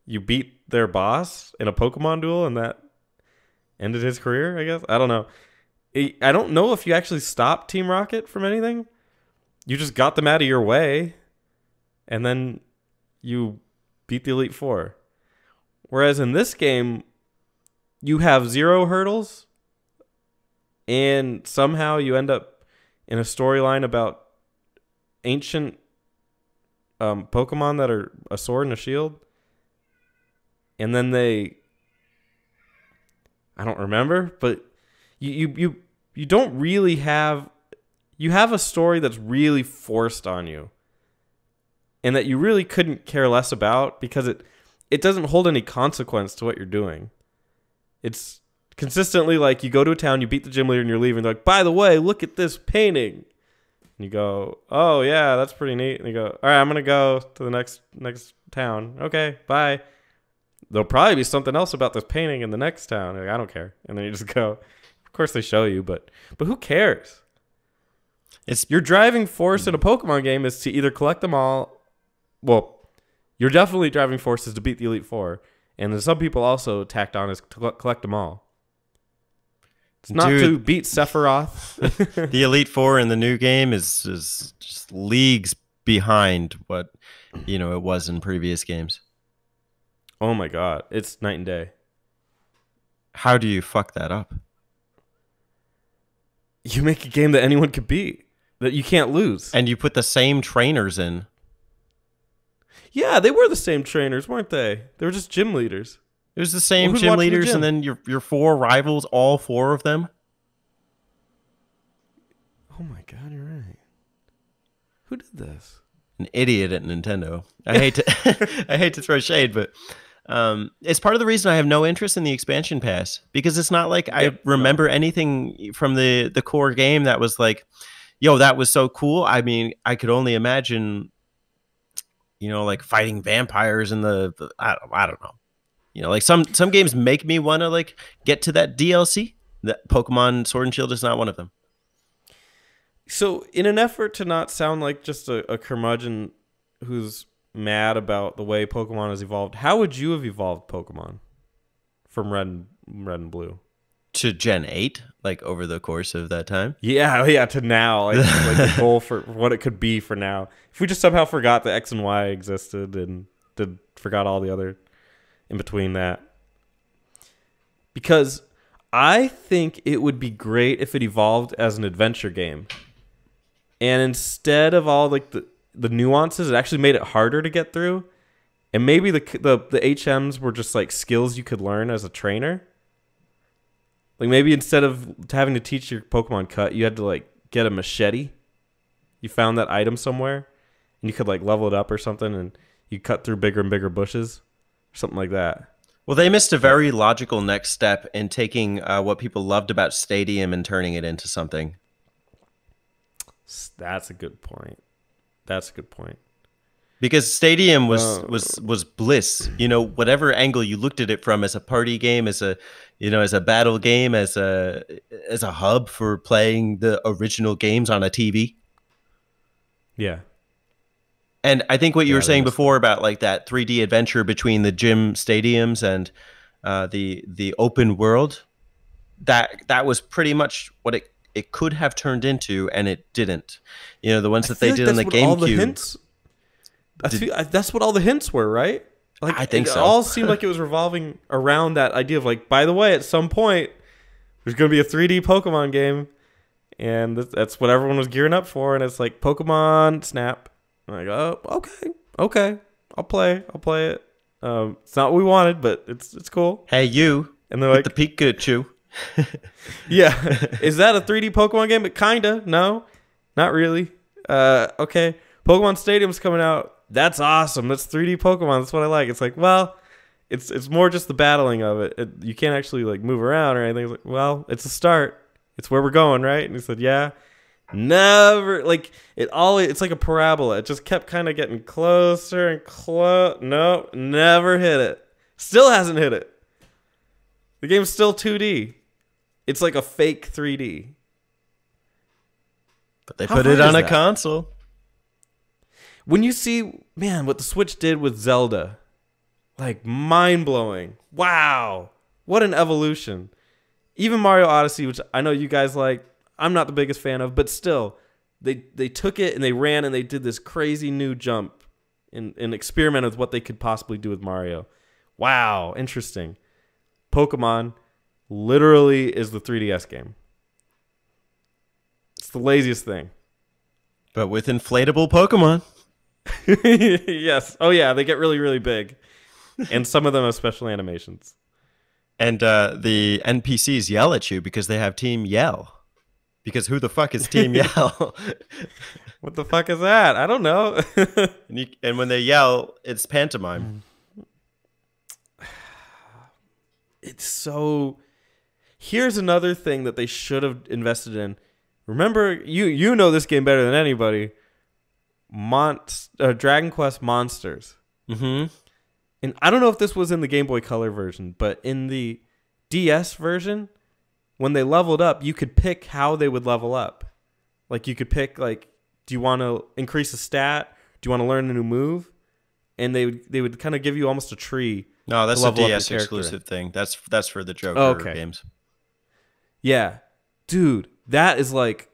You beat their boss in a Pokemon duel, and that ended his career, I guess? I don't know. I don't know if you actually stopped Team Rocket from anything. You just got them out of your way, and then you beat the Elite Four. Whereas in this game, you have 0 hurdles, and somehow you end up in a storyline about ancient Pokemon that are a sword and a shield. And then I don't remember, but you don't really have... You have a story that's really forced on you, and that you really couldn't care less about because it doesn't hold any consequence to what you're doing. It's consistently like you go to a town, you beat the gym leader, and you're leaving. They're like, by the way, look at this painting. And you go, oh, yeah, that's pretty neat. And you go, all right, I'm going to go to the next town. Okay, bye. There'll probably be something else about this painting in the next town. Like, I don't care. And then you just go. Of course they show you, but who cares? It's your driving force in a Pokemon game is to either collect them all. Well, your definitely driving force is to beat the Elite Four. And then some people also tacked on is to collect them all. It's not to beat Sephiroth. The Elite Four in the new game is just leagues behind what it was in previous games. Oh my god, it's night and day. How do you fuck that up? You make a game that anyone could beat, that you can't lose. And you put the same trainers in. Yeah, they were the same trainers, weren't they? They were just gym leaders. It was the same gym leaders, and then your 4 rivals, all 4 of them. Oh my god, you're right. Who did this? An idiot at Nintendo. I hate to throw shade, but it's part of the reason I have no interest in the expansion pass, because it's not like I remember anything from the core game that was like, yo, that was so cool. I mean, I could only imagine, like fighting vampires in the I don't know. Like some games make me want to like get to that DLC. That Pokemon Sword and Shield is not one of them. So in an effort to not sound like just a curmudgeon who's mad about the way Pokemon has evolved, how would you have evolved Pokemon from Red and Blue? To Gen 8, like over the course of that time? Yeah, to now. Like the goal for what it could be for now. If we just somehow forgot that X and Y existed and forgot all the other in between that. Because I think it would be great if it evolved as an adventure game. And instead of all like the nuances, it actually made it harder to get through. And maybe the HMs were just like skills you could learn as a trainer. Like maybe instead of having to teach your Pokemon cut, you had to like get a machete. You found that item somewhere, and you could like level it up or something, and you cut through bigger and bigger bushes, or something like that. Well, they missed a very logical next step in taking what people loved about Stadium and turning it into something. That's a good point. That's a good point. Because Stadium was bliss. You know, whatever angle you looked at it from, as a party game, as a battle game, as a hub for playing the original games on a TV. Yeah. And I think what you were saying before about like that 3D adventure between the gym stadiums and the open world, that was pretty much what it could have turned into, and it didn't. You know, the ones that they did on the GameCube. That's what all the hints were, right? Like, I think it so. all seemed like it was revolving around that idea of like, by the way, at some point there's going to be a 3D Pokemon game, and that's what everyone was gearing up for. And it's like Pokemon Snap. I'm like, oh, okay, I'll play it. It's not what we wanted, but it's cool. Hey, you, and they're like the Pikachu. Yeah, is that a 3D Pokemon game? But kinda, no, not really. Okay, Pokemon Stadium's coming out. That's awesome. That's 3D Pokemon. That's what I like. It's like, well, it's more just the battling of it. You can't actually like move around or anything. It's like, well, it's a start. It's where we're going, right? And he said, yeah. Never, like, it's like a parabola. It just kept kind of getting closer and close. No, never hit it. Still hasn't hit it. The game's still 2D. It's like a fake 3D. But they put it on a console. When you see, man, what the Switch did with Zelda, like, mind-blowing. Wow. What an evolution. Even Mario Odyssey, which I know you guys like, I'm not the biggest fan of, but still, they took it and they ran and they did this crazy new jump and experimented with what they could possibly do with Mario. Wow, interesting. Pokemon literally is the 3DS game. It's the laziest thing. But with inflatable Pokemon. Yes. Oh, yeah, they get really, really big. And some of them have special animations. And the NPCs yell at you because they have Team Yell. Because who the fuck is Team Yell? What the fuck is that? I don't know. And when they yell, it's pantomime. It's so... Here's another thing that they should have invested in. Remember, you know this game better than anybody. Dragon Quest Monsters. Mm-hmm. And I don't know if this was in the Game Boy Color version, but in the DS version, when they leveled up, you could pick how they would level up. Like, you could pick, like, do you want to increase a stat? Do you want to learn a new move? And they would kind of give you almost a tree. No, that's a DS exclusive thing. That's for the Joker games. Yeah. Dude, that is like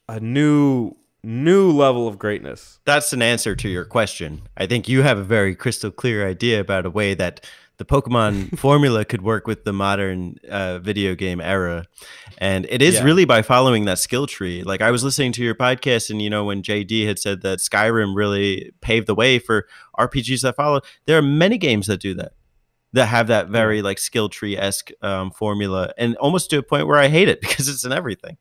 a new level of greatness. That's an answer to your question. I think you have a very crystal clear idea about a way that the Pokemon formula could work with the modern video game era. And it is really by following that skill tree. Like, I was listening to your podcast, and, you know, when JD had said that Skyrim really paved the way for RPGs that follow, there are many games that do that have that very like skill tree-esque formula, and almost to a point where I hate it because it's in everything.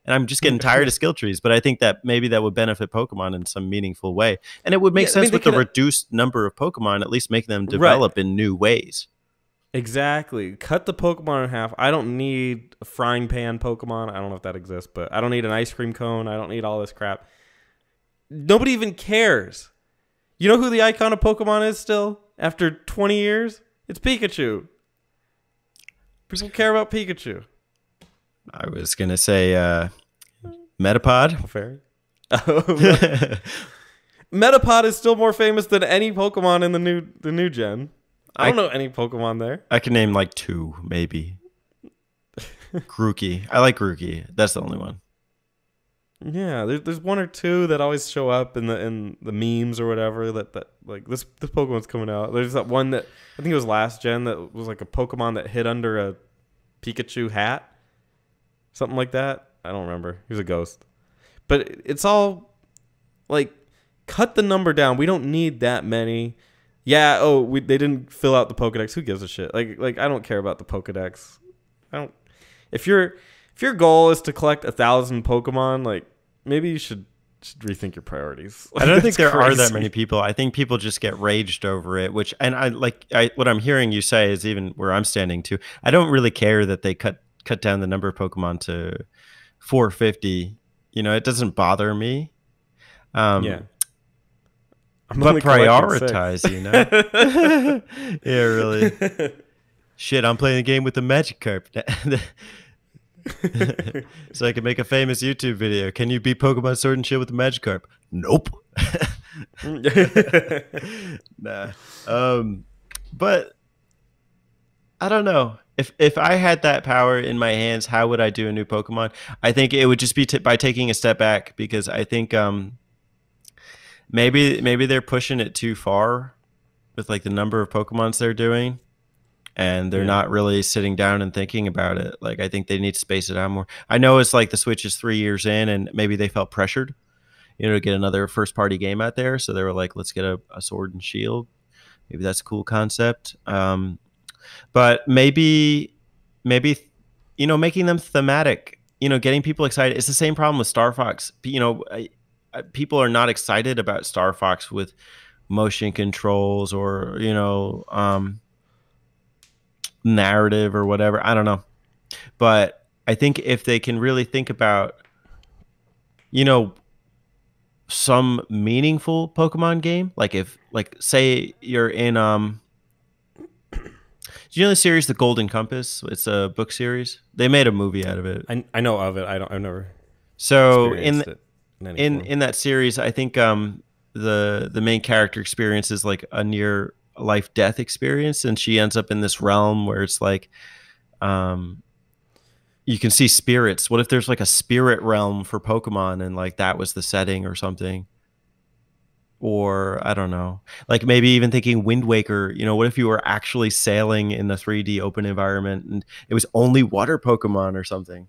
And I'm just getting tired of skill trees, but I think that maybe that would benefit Pokemon in some meaningful way. And it would make sense with the reduced number of Pokemon, at least make them develop in new ways. Exactly. Cut the Pokemon in half. I don't need a frying pan Pokemon. I don't know if that exists, but I don't need an ice cream cone. I don't need all this crap. Nobody even cares. You know who the icon of Pokemon is still after 20 years? It's Pikachu. People care about Pikachu. I was going to say Metapod. Oh, fair. Metapod is still more famous than any Pokemon in the new gen. I don't know any Pokemon there. I can name like 2, maybe. Grookey. I like Grookey. That's the only one. Yeah, there's 1 or 2 that always show up in the memes or whatever that like this Pokemon's coming out. There's that one that I think it was last gen that was like a Pokemon that hid under a Pikachu hat. Something like that. I don't remember. He was a ghost. But it's all like, cut the number down. We don't need that many. Yeah, they didn't fill out the Pokedex. Who gives a shit? Like I don't care about the Pokedex. I don't. If your goal is to collect 1,000 Pokemon, like, maybe you should should rethink your priorities. I don't think there are that crazy. many people. I think people just get raged over it, which, and what I'm hearing you say is even where I'm standing too. I don't really care that they cut down the number of Pokemon to 450. You know, it doesn't bother me. Yeah. I'm But only collecting prioritize, 6. you know? Yeah, really. Shit, I'm playing a game with the Magikarp. So I can make a famous YouTube video. Can you beat Pokemon Sword and Shield with the Magikarp? Nope. Nah. But I don't know. If I had that power in my hands, how would I do a new Pokemon? I think it would just be by taking a step back, because I think maybe they're pushing it too far with like the number of Pokemons they're doing, and they're not really sitting down and thinking about it. Like, I think they need to space it out more. I know it's like the Switch is 3 years in, and maybe they felt pressured, you know, to get another first party game out there. So they were like, let's get a Sword and Shield. Maybe that's a cool concept. But maybe, you know, making them thematic, you know, getting people excited. It's the same problem with Star Fox. You know, people are not excited about Star Fox with motion controls or, you know, narrative or whatever. I don't know. But I think if they can really think about, you know, some meaningful Pokemon game, like if, like, say you're in do you know the series The Golden Compass? It's a book series. They made a movie out of it. I know of it. I've never So experienced it in that series, I think the main character experiences like a near life death experience, and she ends up in this realm where it's like you can see spirits. What if there's like a spirit realm for Pokemon, and like that was the setting or something? Or I don't know, like maybe even thinking Wind Waker, you know, what if you were actually sailing in the 3D open environment and it was only water Pokemon or something?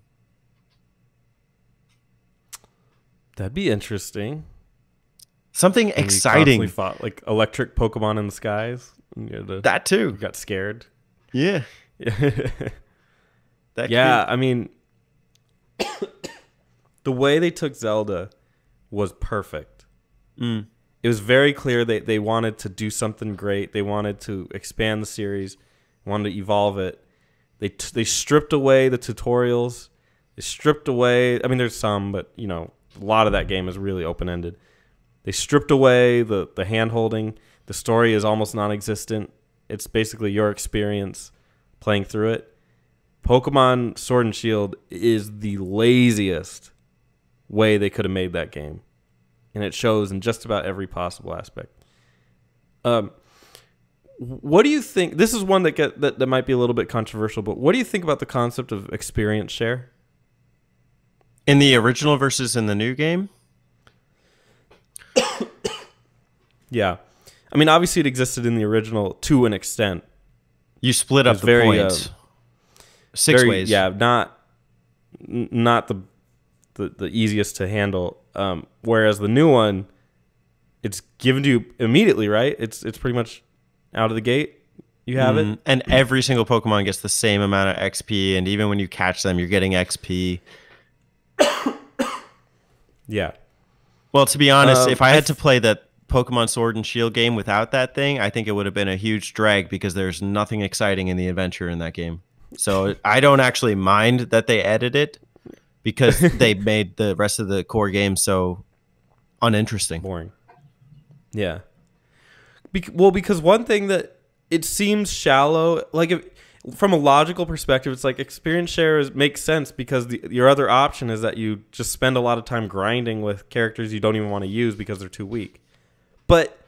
That'd be interesting. Something And exciting. You fought like electric Pokemon in the skies. That too. You got scared. Yeah. Yeah, I mean, the way they took Zelda was perfect. It was very clear they wanted to do something great. They wanted to expand the series, wanted to evolve it. They stripped away the tutorials. They stripped away, I mean, there's some, but, you know, a lot of that game is really open-ended. They stripped away the hand-holding. The story is almost non-existent. It's basically your experience playing through it. Pokemon Sword and Shield is the laziest way they could have made that game. And it shows in just about every possible aspect. What do you think? This is one that might be a little bit controversial, but what do you think about the concept of experience share? In the original versus in the new game? Yeah. I mean, obviously it existed in the original to an extent. You split up the points. 6 ways. Yeah, not the easiest to handle. Whereas the new one, it's given to you immediately, right? It's pretty much out of the gate. You have it. And every single Pokemon gets the same amount of XP, and even when you catch them, you're getting XP. Yeah. Well, to be honest, if I had to play that Pokemon Sword and Shield game without that thing, I think it would have been a huge drag, because there's nothing exciting in the adventure in that game. So I don't actually mind that they edited it, because they made the rest of the core game so uninteresting. Boring. Yeah. Because one thing that it seems shallow, like from a logical perspective, it's like experience share makes sense, because your other option is that you just spend a lot of time grinding with characters you don't even want to use because they're too weak. But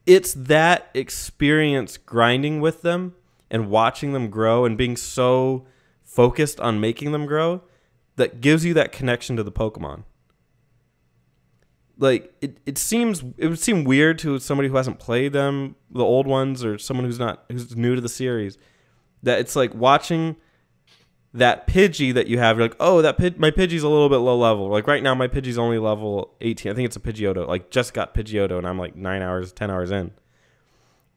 it's that experience grinding with them and watching them grow and being so focused on making them grow that gives you that connection to the Pokemon. Like it would seem weird to somebody who hasn't played them, the old ones, or someone who's new to the series, that it's like watching that Pidgey that you have. You're like, oh, my Pidgey's a little bit low level. Like right now, my Pidgey's only level 18. I think it's a Pidgeotto. Like just got Pidgeotto, and I'm like 10 hours in,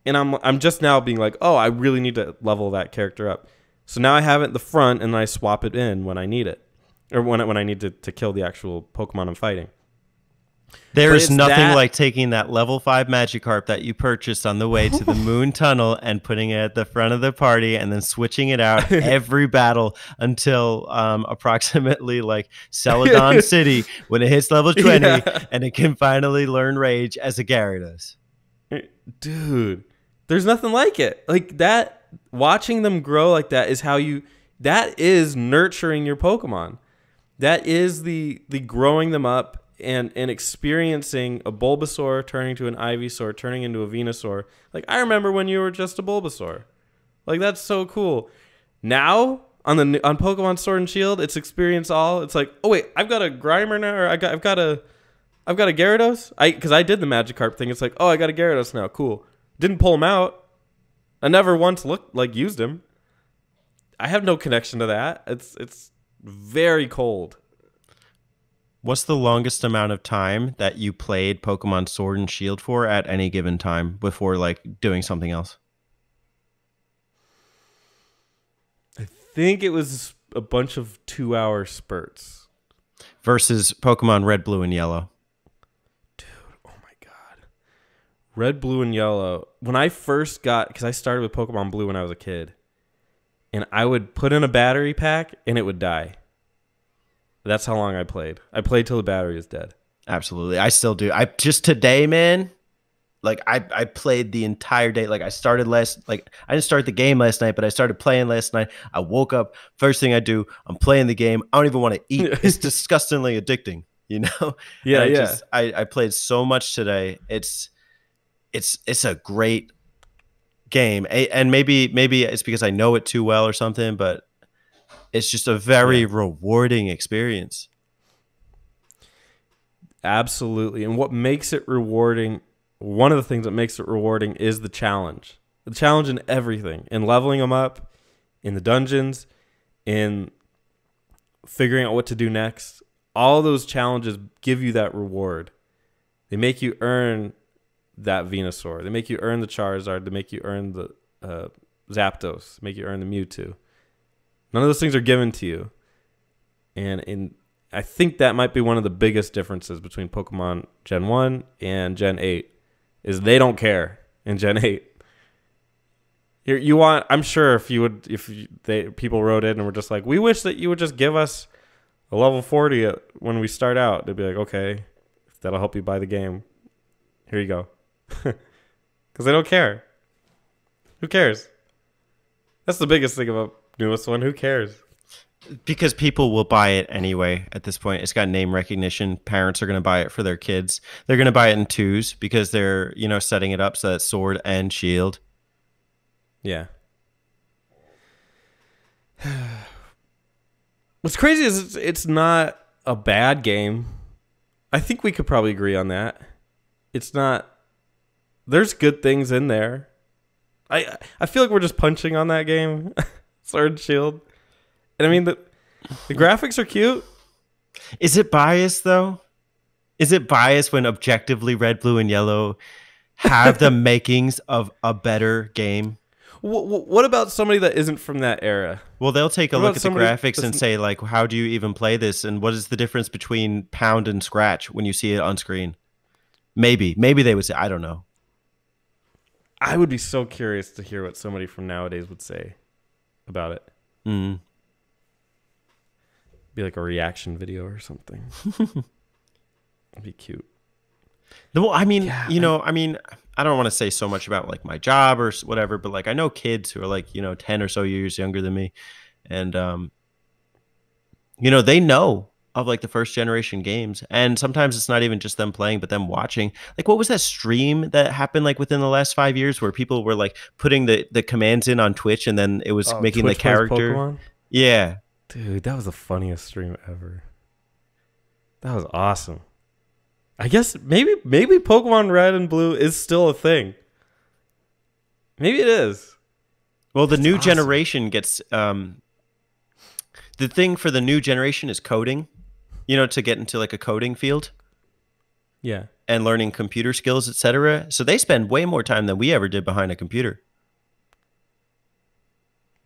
and I'm just now being like, oh, I really need to level that character up. So now I have it in the front, and I swap it in when I need it, or when I need to kill the actual Pokemon I'm fighting. But There's it's nothing that. like taking that level 5 Magikarp that you purchased on the way to the Moon Tunnel and putting it at the front of the party and then switching it out every battle until approximately like Celadon City when it hits level 20 Yeah. and it can finally learn Rage as a Gyarados. Dude, there's nothing like it. Like that, watching them grow like that is how you, that is nurturing your Pokemon. That is the growing them up and experiencing a Bulbasaur turning to an Ivysaur, turning into a Venusaur. Like I remember when you were just a Bulbasaur. Like that's so cool. Now on Pokemon Sword and Shield, it's experience all. It's like, oh wait, I've got a Grimer now, or I've got a Gyarados. Because I did the Magikarp thing. It's like, oh, I got a Gyarados now. Cool. Didn't pull him out. I never once used him. I have no connection to that. It's very cold. What's the longest amount of time that you played Pokemon Sword and Shield for at any given time before like doing something else? I think it was a bunch of 2-hour spurts. Versus Pokemon Red, Blue, and Yellow. Dude, oh my God. Red, Blue, and Yellow. When I first got, because I started with Pokemon Blue when I was a kid, and I would put in a battery pack and it would die. That's how long I played. I played till the battery was dead. Absolutely. I still do. I just today, man, like I played the entire day. Like I didn't start the game last night, but I started playing last night. I woke up, first thing I do, I'm playing the game. I don't even want to eat. It's disgustingly addicting, you know? Yeah, And yeah. I played so much today. It's a great game. And maybe it's because I know it too well or something, but it's just a very rewarding experience. Absolutely. And what makes it rewarding, one of the things that makes it rewarding is the challenge. The challenge in everything, in leveling them up, in the dungeons, in figuring out what to do next. All those challenges give you that reward. They make you earn that Venusaur. They make you earn the Charizard. They make you earn the Zapdos. Make you earn the Mewtwo. None of those things are given to you. And I think that might be one of the biggest differences between Pokemon Gen 1 and Gen 8 is they don't care in Gen 8. You want, I'm sure people wrote in and were just like, we wish that you would just give us a level 40 when we start out. They'd be like, okay, if that'll help you buy the game, here you go. Because they don't care. Who cares? That's the biggest thing about newest one. Who cares? Because people will buy it anyway at this point. It's got name recognition. Parents are going to buy it for their kids. They're going to buy it in twos because they're, setting it up so that Sword and Shield. Yeah. What's crazy is it's not a bad game. I think we could probably agree on that. It's not. There's good things in there. I feel like we're just punching on that game, Sword and Shield. And I mean, the graphics are cute. Is it biased, though? Is it biased when objectively Red, Blue, and Yellow have the makings of a better game? What about somebody that isn't from that era? Well, they'll take a look at the graphics and say, like, how do you even play this? And what is the difference between pound and scratch when you see it on screen? Maybe they would say, I don't know. I would be so curious to hear what somebody from nowadays would say about it. Mm. Be like a reaction video or something. It'd be cute. Well, I mean, I don't want to say so much about like my job or whatever, but like I know kids who are like, 10 or so years younger than me. And, they know of like the first generation games. And sometimes it's not even just them playing, but them watching. Like, what was that stream that happened like within the last 5 years where people were like putting the commands in on Twitch and then it was making Twitch the character. Pokemon? Yeah. Dude, that was the funniest stream ever. That was awesome. I guess maybe Pokemon Red and Blue is still a thing. Maybe it is. Well, the new generation gets the thing for the new generation is coding, to get into like a coding field. Yeah. And learning computer skills, etc. So they spend way more time than we ever did behind a computer.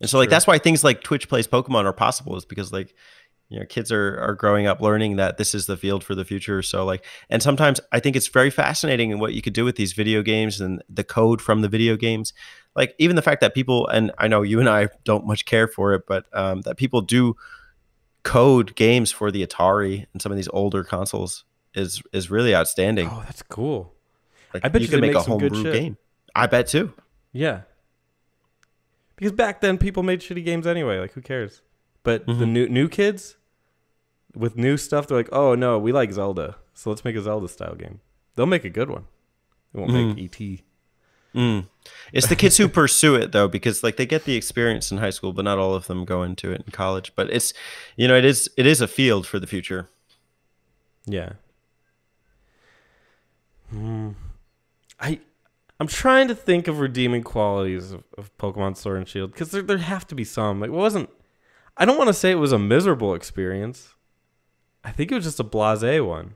And so like that's why things like Twitch Plays Pokemon are possible, is because like Kids are growing up learning that this is the field for the future. So like, and sometimes I think it's very fascinating in what you could do with these video games and the code from the video games. Like even the fact that people, and I know you and I don't much care for it, but that people do code games for the Atari and some of these older consoles is really outstanding. Oh, that's cool. I Like bet you you could they make make a some good homebrew shit. game. I bet too. Yeah. Because back then people made shitty games anyway. Like who cares? But the new kids with new stuff, they're like, oh no, we like Zelda, so let's make a Zelda style game. They'll make a good one. They won't make E.T. It's the kids who pursue it though, because like they get the experience in high school, but not all of them go into it in college. But it's it is a field for the future. Yeah. I'm trying to think of redeeming qualities of Pokemon Sword and Shield, because there have to be some. It wasn't. I don't want to say it was a miserable experience. I think it was just a blasé one.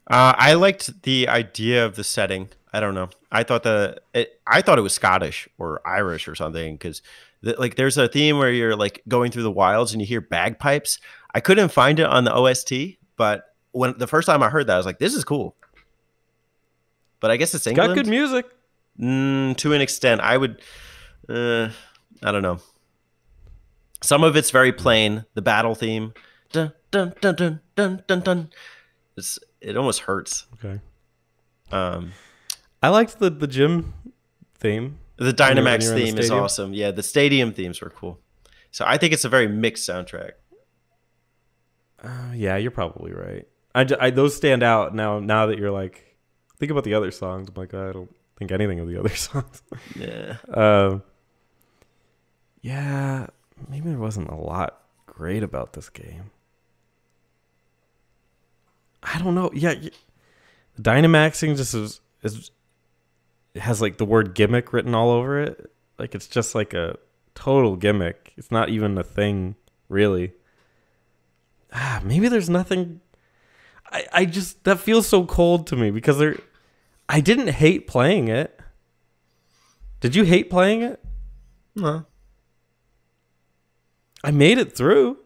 I liked the idea of the setting. I don't know. I thought it was Scottish or Irish or something, because like there's a theme where you're like going through the wilds and you hear bagpipes. I couldn't find it on the OST, but when the first time I heard that, I was like, "This is cool." But I guess it's England. Got good music. To an extent. I would. I don't know. Some of it's very plain. The battle theme. Dun dun dun dun dun dun dun. It almost hurts. Okay. I liked the gym theme. The Dynamax theme is awesome. Yeah, the stadium themes were cool. So I think it's a very mixed soundtrack. Yeah, you're probably right. Those stand out now that you're like, think about the other songs. I'm like, I don't think anything of the other songs. Yeah. Yeah, maybe there wasn't a lot great about this game. I don't know. Yeah, Dynamaxing just it has like the word gimmick written all over it. Like it's just like a total gimmick. It's not even a thing, really. Maybe there's nothing. I just, that feels so cold to me, because I didn't hate playing it. Did you hate playing it? No. I made it through.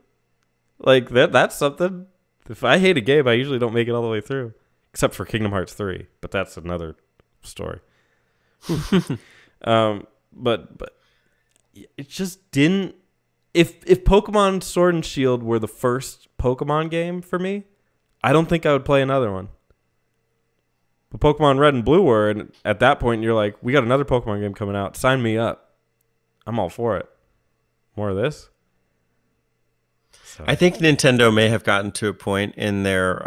Like that's something. If I hate a game, I usually don't make it all the way through, except for Kingdom Hearts 3, but that's another story. But it just didn't. If Pokemon Sword and Shield were the first Pokemon game for me, I don't think I would play another one. But Pokemon Red and Blue were, and at that point you're like, we got another Pokemon game coming out. Sign me up. I'm all for it. More of this. So. I think Nintendo may have gotten to a point in their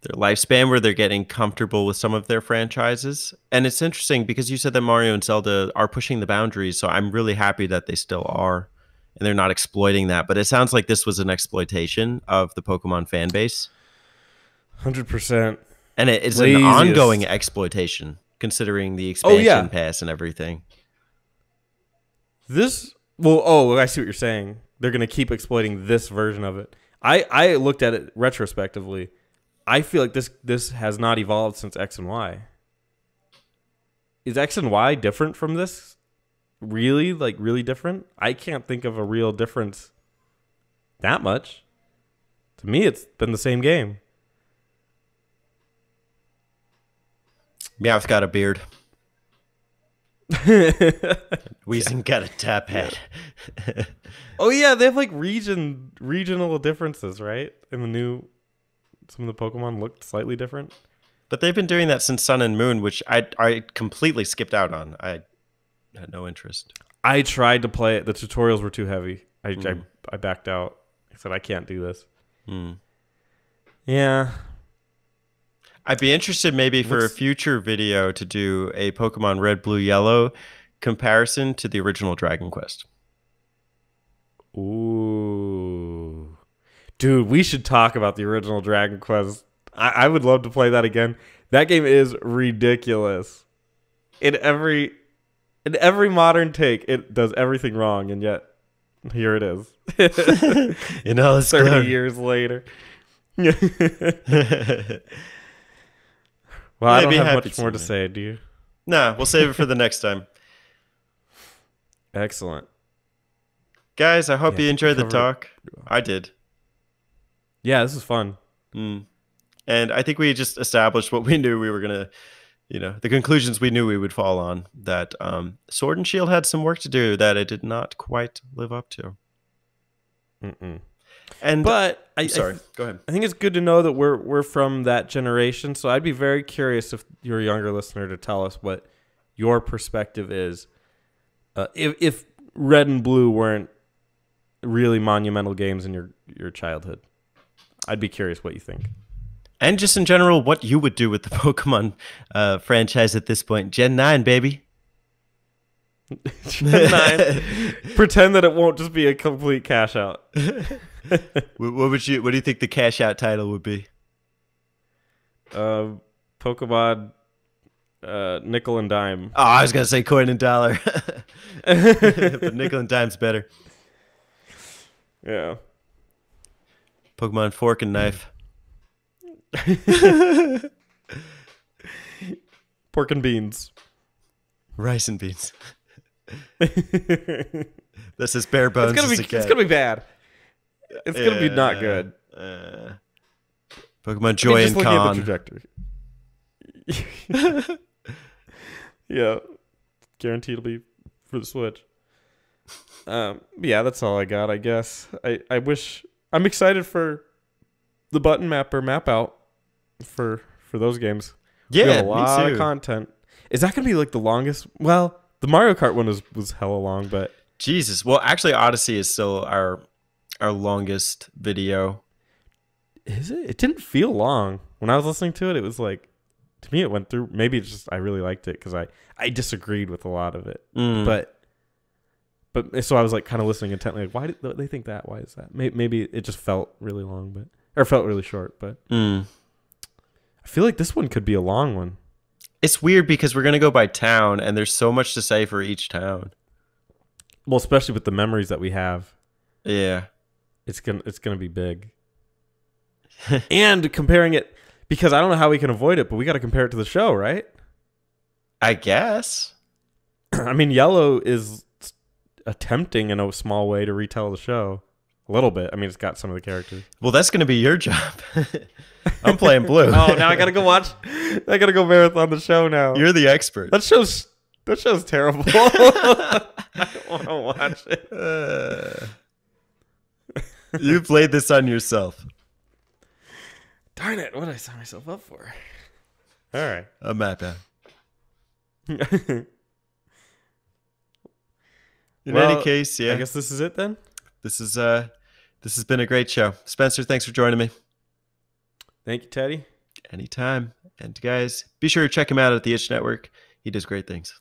lifespan where they're getting comfortable with some of their franchises. And it's interesting because you said that Mario and Zelda are pushing the boundaries, so I'm really happy that they still are and they're not exploiting that. But it sounds like this was an exploitation of the Pokemon fan base. 100%. And it's an ongoing exploitation, considering the expansion pass and everything. I see what you're saying. They're going to keep exploiting this version of it. I looked at it retrospectively. I feel like this has not evolved since X and Y. Is X and Y different from this? Really? Like, really different? I can't think of a real difference that much. To me, it's been the same game. Meowth got a beard. Weezing got a tap head. Oh yeah, they have like regional differences, right? In the new, some of the Pokemon looked slightly different. But they've been doing that since Sun and Moon, which I completely skipped out on. I had no interest. I tried to play it. The tutorials were too heavy. I backed out. I said I can't do this. Yeah. I'd be interested maybe for a future video to do a Pokemon Red, Blue, Yellow comparison to the original Dragon Quest. Ooh. Dude, we should talk about the original Dragon Quest. I would love to play that again. That game is ridiculous. In every modern take, it does everything wrong, and yet here it is. It's 30 years later. Well, I don't have much more to say, do you? Nah, we'll save it for the next time. Excellent. guys, I hope Yeah, you enjoyed the covered it talk. pretty well. I did. Yeah, this is fun. Mm. And I think we just established what we knew we were going to, the conclusions we knew we would fall on, that Sword and Shield had some work to do that it did not quite live up to. And But sorry, go ahead. I think it's good to know that we're from that generation. So I'd be very curious if you're a younger listener to tell us what your perspective is. If Red and Blue weren't really monumental games in your childhood, I'd be curious what you think. And just in general, what you would do with the Pokemon franchise at this point. Gen 9, baby. Gen 9. Pretend that it won't just be a complete cash out. What do you think the cash out title would be? Pokemon nickel and dime. Oh, I was gonna say coin and dollar. But nickel and dime's better. Yeah. Pokemon fork and knife. Pork and beans. Rice and beans. That's as bare bones as it gets. It's gonna be bad. It's gonna be not good. Pokemon Joy and looking Con. at the trajectory. Yeah, guaranteed it'll be for the Switch. Yeah, that's all I got. I guess I wish I'm excited for the button mapper map out for those games. Yeah, we got a me lot too. of content. Is that gonna be like the longest? Well, the Mario Kart one was hella long, but Jesus. Well, actually, Odyssey is still our longest video. is it? It didn't feel long when I was listening to it. It was like, to me, it went through. Maybe it's just I really liked it because I disagreed with a lot of it, but so I was like kind of listening intently. Like, why did they think that? Why is that? Maybe it just felt really long, or felt really short. But I feel like this one could be a long one. It's weird because we're gonna go by town, and there's so much to say for each town. Well, especially with the memories that we have. Yeah, it's gonna be big. And comparing it, because I don't know how we can avoid it, but we got to compare it to the show, right? I guess. I mean, Yellow is attempting in a small way to retell the show a little bit. I mean, it's got some of the characters. Well, that's gonna be your job. I'm playing Blue. Oh, now I gotta go watch. I gotta go marathon the show now. You're the expert. That show's terrible. I don't want to watch it. You played this on yourself. Darn it! What did I sign myself up for? All right, A map out. In any case, yeah. I guess this is it then. This has been a great show. Spencer, thanks for joining me. Thank you, Teddy. Anytime. And guys, be sure to check him out at the Itch Network. He does great things.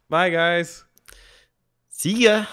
Bye, guys. See ya.